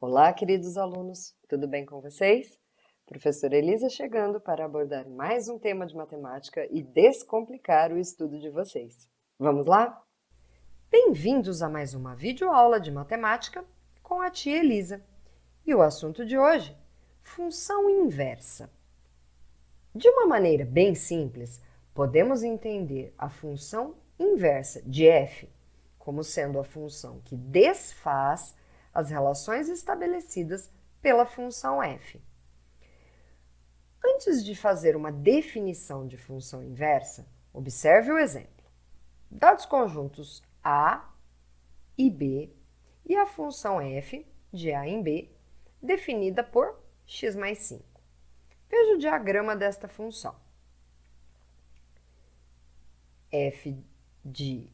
Olá, queridos alunos, tudo bem com vocês? Professora Elisa chegando para abordar mais um tema de matemática e descomplicar o estudo de vocês. Vamos lá? Bem-vindos a mais uma videoaula de matemática com a tia Elisa. E o assunto de hoje, função inversa. De uma maneira bem simples, podemos entender a função inversa de f como sendo a função que desfaz as relações estabelecidas pela função f. Antes de fazer uma definição de função inversa, observe o exemplo. Dados conjuntos A e B e a função f de A em B, definida por x mais 5. Veja o diagrama desta função. F de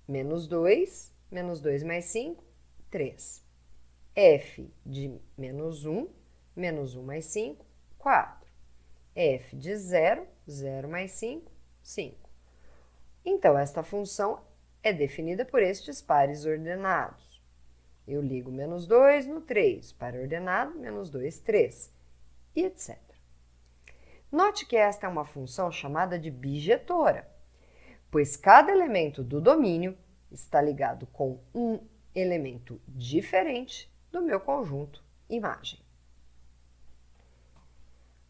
menos 2 mais 5, 3. F de menos 1 mais 5, 4. F de 0 mais 5, 5. Então, esta função é definida por estes pares ordenados. Eu ligo menos 2 no 3, par ordenado, menos 2, 3, e etc. Note que esta é uma função chamada de bijetora, pois cada elemento do domínio está ligado com um elemento diferente do meu conjunto imagem.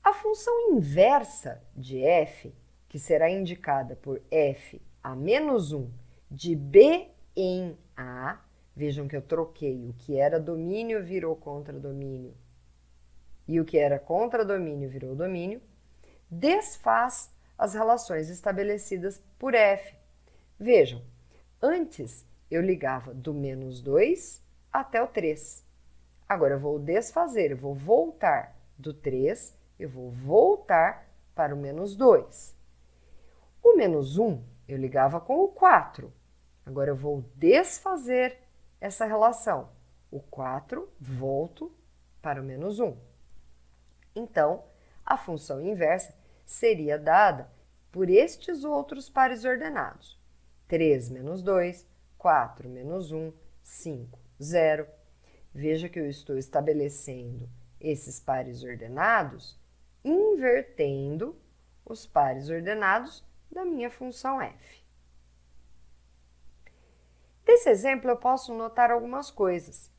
A função inversa de f, que será indicada por f a menos 1 de b em a, vejam que eu troquei, o que era domínio virou contradomínio e o que era contradomínio virou domínio, desfaz as relações estabelecidas por f. Vejam, antes eu ligava do menos 2 até o 3. Agora eu vou desfazer, eu vou voltar do 3, eu vou voltar para o menos 2. O menos 1 eu ligava com o 4. Agora eu vou desfazer essa relação. O 4, volto para o menos 1. Então, a função inversa seria dada por estes outros pares ordenados. 3 menos 2, 4 menos 1, 5, 0. Veja que eu estou estabelecendo esses pares ordenados, invertendo os pares ordenados da minha função f. Desse exemplo, eu posso notar algumas coisas.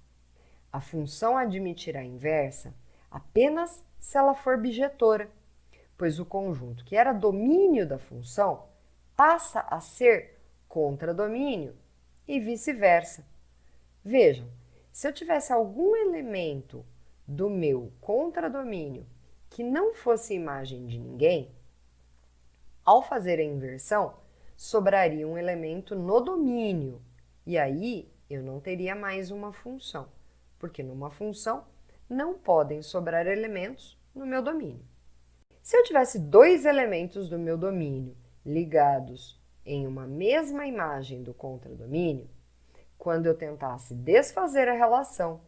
A função admitirá inversa apenas se ela for bijetora, pois o conjunto que era domínio da função passa a ser contradomínio e vice-versa. Vejam, se eu tivesse algum elemento do meu contradomínio que não fosse imagem de ninguém, ao fazer a inversão, sobraria um elemento no domínio, e aí eu não teria mais uma função, porque numa função não podem sobrar elementos no meu domínio. Se eu tivesse dois elementos do meu domínio ligados em uma mesma imagem do contradomínio, quando eu tentasse desfazer a relação,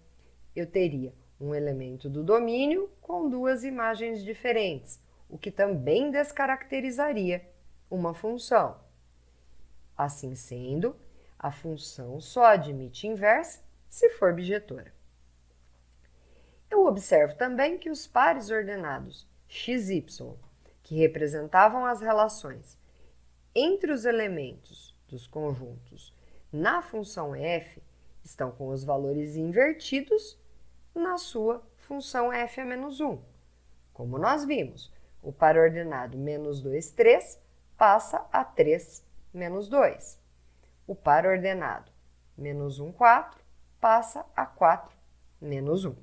eu teria um elemento do domínio com duas imagens diferentes, o que também descaracterizaria uma função. Assim sendo, a função só admite inversa se for bijetora. Eu observo também que os pares ordenados x, y, que representavam as relações entre os elementos dos conjuntos na função f, estão com os valores invertidos na sua função f a menos 1. Como nós vimos, o par ordenado menos 2, 3 passa a 3, menos 2. O par ordenado menos 1, 4 passa a 4, menos 1.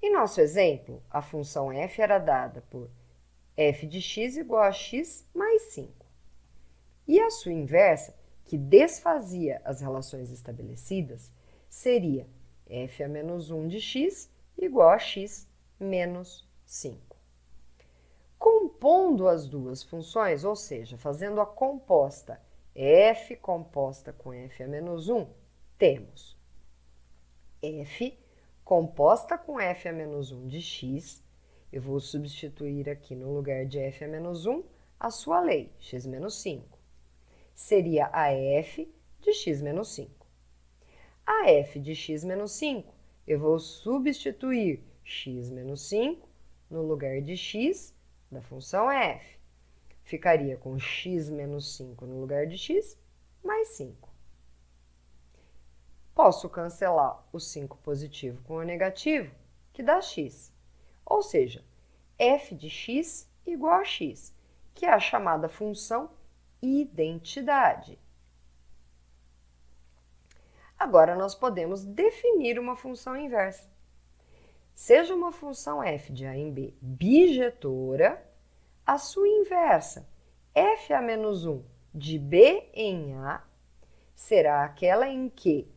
Em nosso exemplo, a função f era dada por f de x igual a x mais 5. E a sua inversa, que desfazia as relações estabelecidas, seria f a menos 1 de x igual a x menos 5. Compondo as duas funções, ou seja, fazendo a composta f composta com f a menos 1, temos f composta com f a menos 1 de x, eu vou substituir aqui no lugar de f a menos 1 a sua lei, x menos 5. Seria a f de x menos 5. a f de x menos 5. Eu vou substituir x menos 5 no lugar de x da função f. Ficaria com x menos 5 no lugar de x, mais 5. Posso cancelar o 5 positivo com o negativo, que dá x. Ou seja, f de x igual a x, que é a chamada função identidade. Agora, nós podemos definir uma função inversa. Seja uma função f de a em b bijetora, a sua inversa, fa menos 1 de b em a, será aquela em que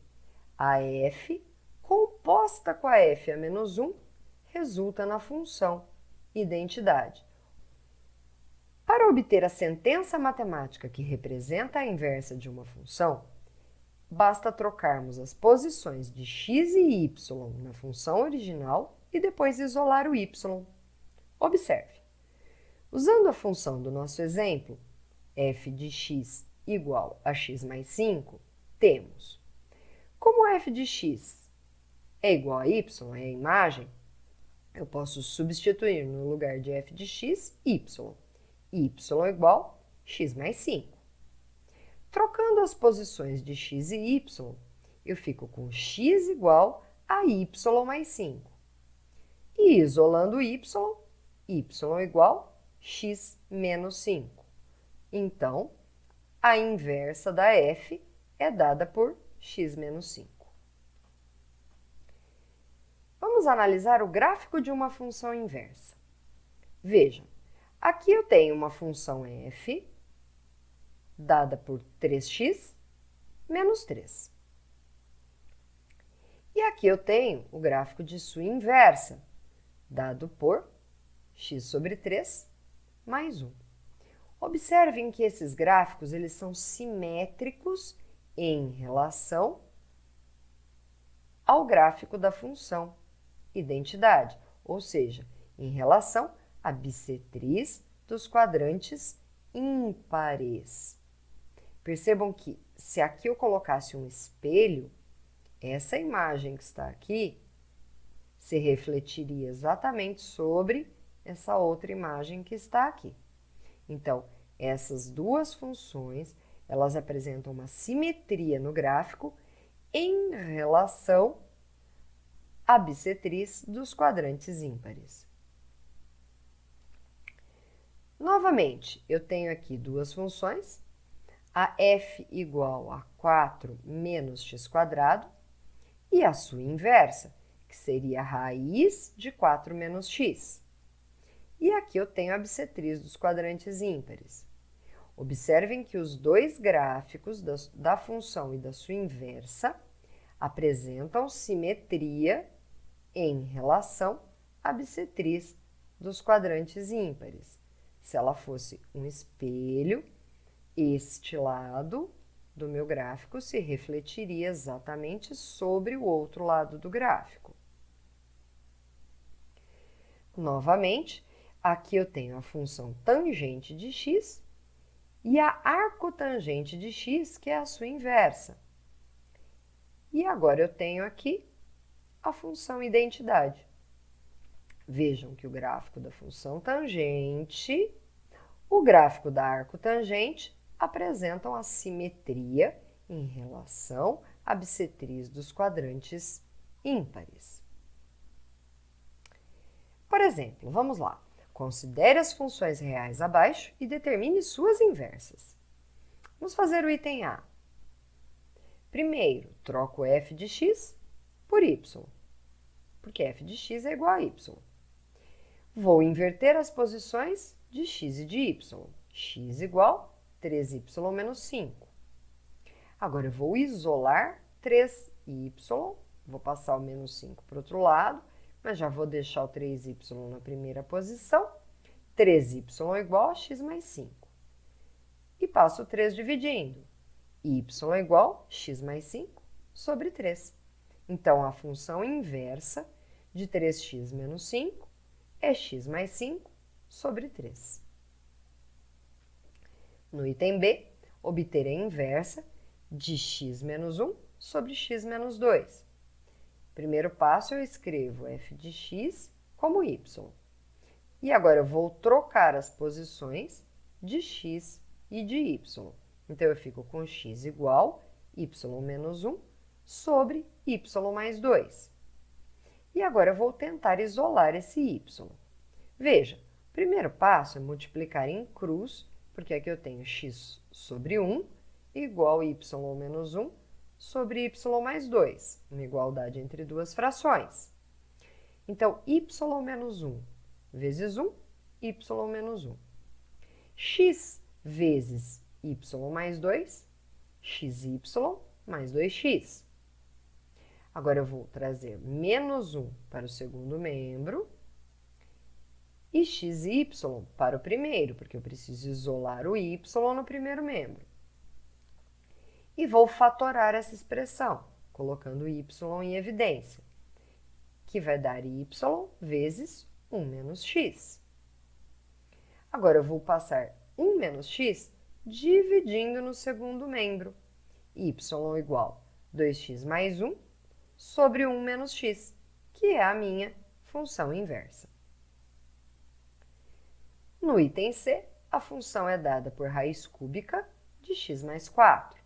a f, composta com a fa menos 1, resulta na função identidade. Para obter a sentença matemática que representa a inversa de uma função, basta trocarmos as posições de x e y na função original e depois isolar o y. Observe. Usando a função do nosso exemplo, f de x igual a x mais 5, temos, como f de x é igual a y, é a imagem, eu posso substituir no lugar de f de x, y. Y igual a x mais 5. Trocando as posições de x e y, eu fico com x igual a y mais 5. E isolando y igual a x menos 5. Então, a inversa da f é dada por x menos 5. Vamos analisar o gráfico de uma função inversa. Vejam, aqui eu tenho uma função f dada por 3x menos 3. E aqui eu tenho o gráfico de sua inversa, dado por x sobre 3 mais 1. Observem que esses gráficos eles são simétricos em relação ao gráfico da função identidade, ou seja, em relação à bissetriz dos quadrantes ímpares. Percebam que, se aqui eu colocasse um espelho, essa imagem que está aqui se refletiria exatamente sobre essa outra imagem que está aqui. Então, essas duas funções, elas apresentam uma simetria no gráfico em relação à bissetriz dos quadrantes ímpares. Novamente, eu tenho aqui duas funções, a f igual a 4 menos x² e a sua inversa, que seria a raiz de 4 menos x. E aqui eu tenho a bissetriz dos quadrantes ímpares. Observem que os dois gráficos da função e da sua inversa apresentam simetria em relação à bissetriz dos quadrantes ímpares. Se ela fosse um espelho, este lado do meu gráfico se refletiria exatamente sobre o outro lado do gráfico. Novamente, aqui eu tenho a função tangente de x e a arcotangente de x, que é a sua inversa. E agora eu tenho aqui a função identidade. Vejam que o gráfico da função tangente, o gráfico da arcotangente apresentam a simetria em relação à bissetriz dos quadrantes ímpares. Por exemplo, vamos lá. Considere as funções reais abaixo e determine suas inversas. Vamos fazer o item A. Primeiro, troco f de x por y, porque f de x é igual a y. Vou inverter as posições de x e de y. X igual a 3y menos 5. Agora, eu vou isolar 3y, vou passar o menos 5 para o outro lado, mas já vou deixar o 3y na primeira posição. 3y igual a x mais 5. E passo o 3 dividindo. Y igual a x mais 5 sobre 3. Então, a função inversa de 3x menos 5 é x mais 5 sobre 3. No item B, obter a inversa de x menos 1 sobre x menos 2. Primeiro passo, eu escrevo f de x como y. E agora eu vou trocar as posições de x e de y. Então, eu fico com x igual y menos 1 sobre y mais 2. E agora eu vou tentar isolar esse y. Veja, o primeiro passo é multiplicar em cruz, porque aqui eu tenho x sobre 1 igual y menos 1 sobre y mais 2, uma igualdade entre duas frações. Então, y menos 1 vezes 1, y menos 1. X vezes y mais 2, xy mais 2x. Agora, eu vou trazer menos 1 para o segundo membro e xy para o primeiro, porque eu preciso isolar o y no primeiro membro. E vou fatorar essa expressão, colocando y em evidência, que vai dar y vezes 1 menos x. Agora, eu vou passar 1 menos x dividindo no segundo membro. Y igual 2x mais 1 sobre 1 menos x, que é a minha função inversa. No item C, a função é dada por raiz cúbica de x mais 4.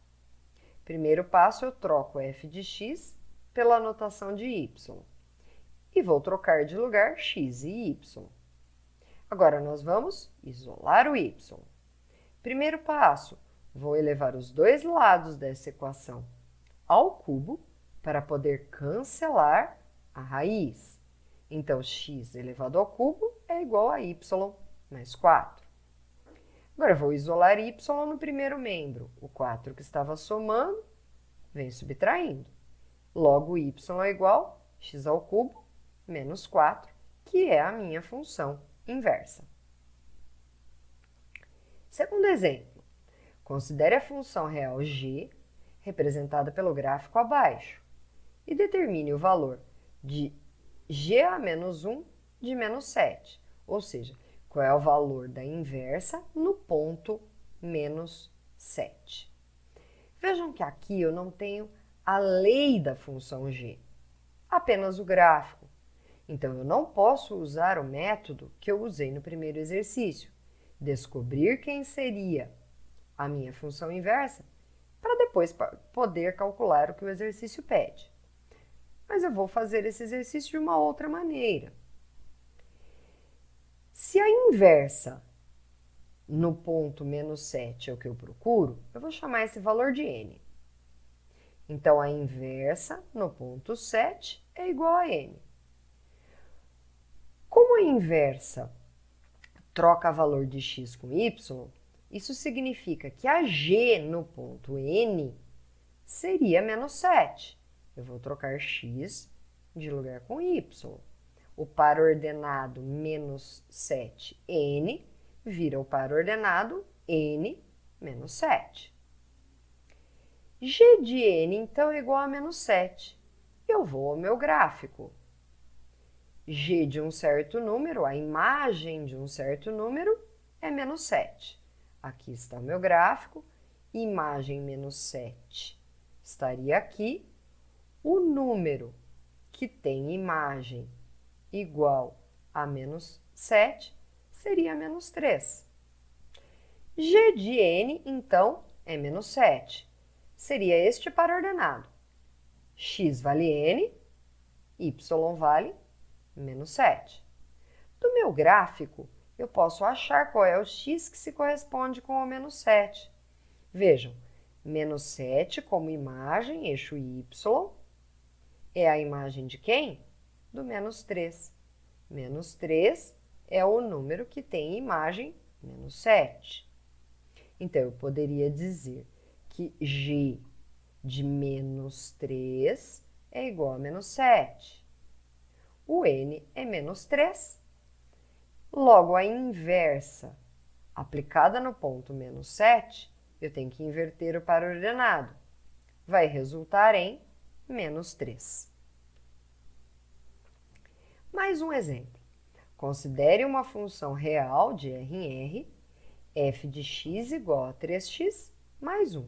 Primeiro passo, eu troco f de x pela notação de y. E vou trocar de lugar x e y. Agora, nós vamos isolar o y. Primeiro passo, vou elevar os dois lados dessa equação ao cubo para poder cancelar a raiz. Então, x elevado ao cubo é igual a y mais 4. Agora, eu vou isolar y no primeiro membro. O 4 que estava somando vem subtraindo. Logo, y é igual a x ao cubo menos 4, que é a minha função inversa. Segundo exemplo, considere a função real g, representada pelo gráfico abaixo, e determine o valor de g a menos 1 de menos 7, ou seja, qual é o valor da inversa no ponto menos 7. Vejam que aqui eu não tenho a lei da função g, apenas o gráfico. Então, eu não posso usar o método que eu usei no primeiro exercício, descobrir quem seria a minha função inversa, para depois poder calcular o que o exercício pede. Mas eu vou fazer esse exercício de uma outra maneira. Se a inversa no ponto menos 7 é o que eu procuro, eu vou chamar esse valor de n. Então, a inversa no ponto 7 é igual a n. Como a inversa troca valor de x com y, isso significa que a g no ponto n seria menos 7. Eu vou trocar x de lugar com y. O par ordenado menos 7n vira o par ordenado n menos 7. G de n, então, é igual a menos 7. Eu vou ao meu gráfico. G de um certo número, a imagem de um certo número, é menos 7. Aqui está o meu gráfico, imagem menos 7 estaria aqui. O número que tem imagem igual a menos 7 seria menos 3. G de n, então, é menos 7. Seria este par ordenado. X vale n, y vale menos 7. Do meu gráfico, eu posso achar qual é o x que se corresponde com o menos 7. Vejam, menos 7 como imagem, eixo y, é a imagem de quem? Do menos 3. Menos 3 é o número que tem imagem menos 7. Então, eu poderia dizer que g de menos 3 é igual a menos 7. O n é menos 3. Logo, a inversa aplicada no ponto menos 7, eu tenho que inverter o par ordenado. Vai resultar em menos 3. Mais um exemplo. Considere uma função real de R em R, f de x igual a 3x mais 1,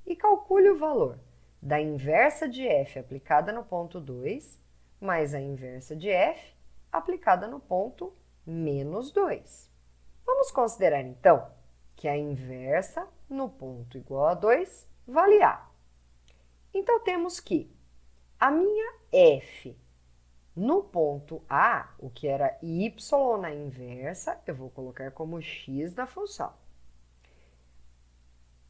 e calcule o valor da inversa de f aplicada no ponto 2, mais a inversa de f aplicada no ponto menos 2. Vamos considerar, então, que a inversa no ponto igual a 2 vale A. Então, temos que a minha f no ponto A, o que era y na inversa, eu vou colocar como x na função.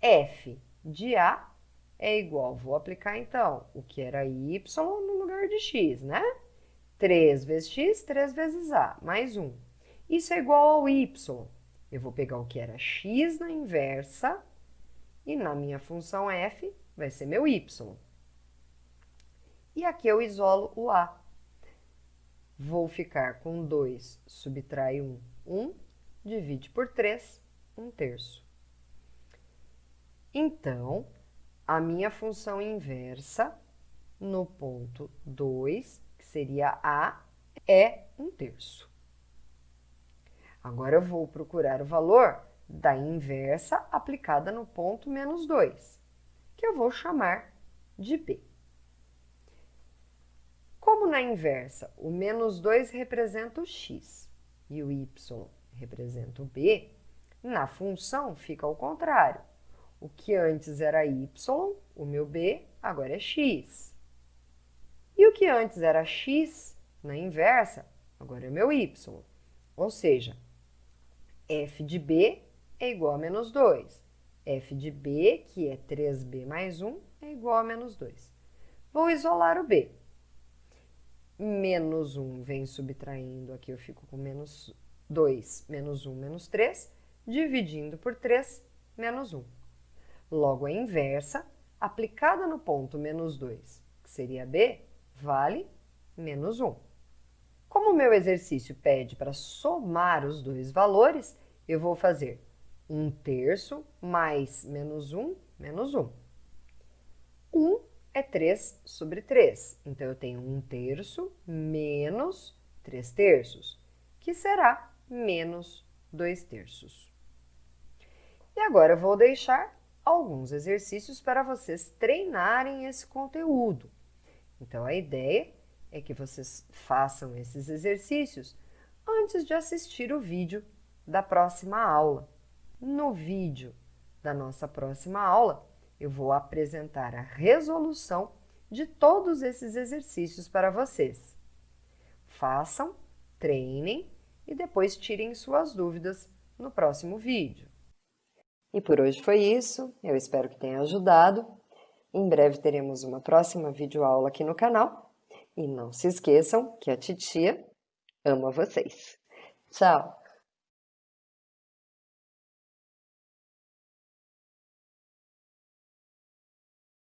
F de A é igual, vou aplicar então o que era y no lugar de x, né? 3 vezes x, 3 vezes A, mais 1. Isso é igual ao y. Eu vou pegar o que era x na inversa e na minha função f vai ser meu y. E aqui eu isolo o A. Vou ficar com 2, subtrai 1, 1, divide por 3, 1/3. Então, a minha função inversa no ponto 2, que seria A, é 1/3. Agora, eu vou procurar o valor da inversa aplicada no ponto menos 2, que eu vou chamar de B. Como na inversa o menos 2 representa o x e o y representa o b, na função fica ao contrário. O que antes era y, o meu b, agora é x. E o que antes era x, na inversa, agora é meu y. Ou seja, f de b é igual a menos 2. f de b, que é 3b mais 1, é igual a menos 2. Vou isolar o b. Menos 1 vem subtraindo, aqui eu fico com menos 2, menos 1, menos 3, dividindo por 3, menos 1. Logo, a inversa, aplicada no ponto menos 2, que seria b, vale menos 1. Como o meu exercício pede para somar os dois valores, eu vou fazer 1/3 mais menos 1, menos 1. 1 é 3 sobre 3, então eu tenho 1/3 menos 3/3, que será menos 2/3. E agora eu vou deixar alguns exercícios para vocês treinarem esse conteúdo. Então, a ideia é que vocês façam esses exercícios antes de assistir o vídeo da próxima aula. No vídeo da nossa próxima aula, eu vou apresentar a resolução de todos esses exercícios para vocês. Façam, treinem e depois tirem suas dúvidas no próximo vídeo. E por hoje foi isso, eu espero que tenha ajudado. Em breve teremos uma próxima videoaula aqui no canal. E não se esqueçam que a titia ama vocês. Tchau!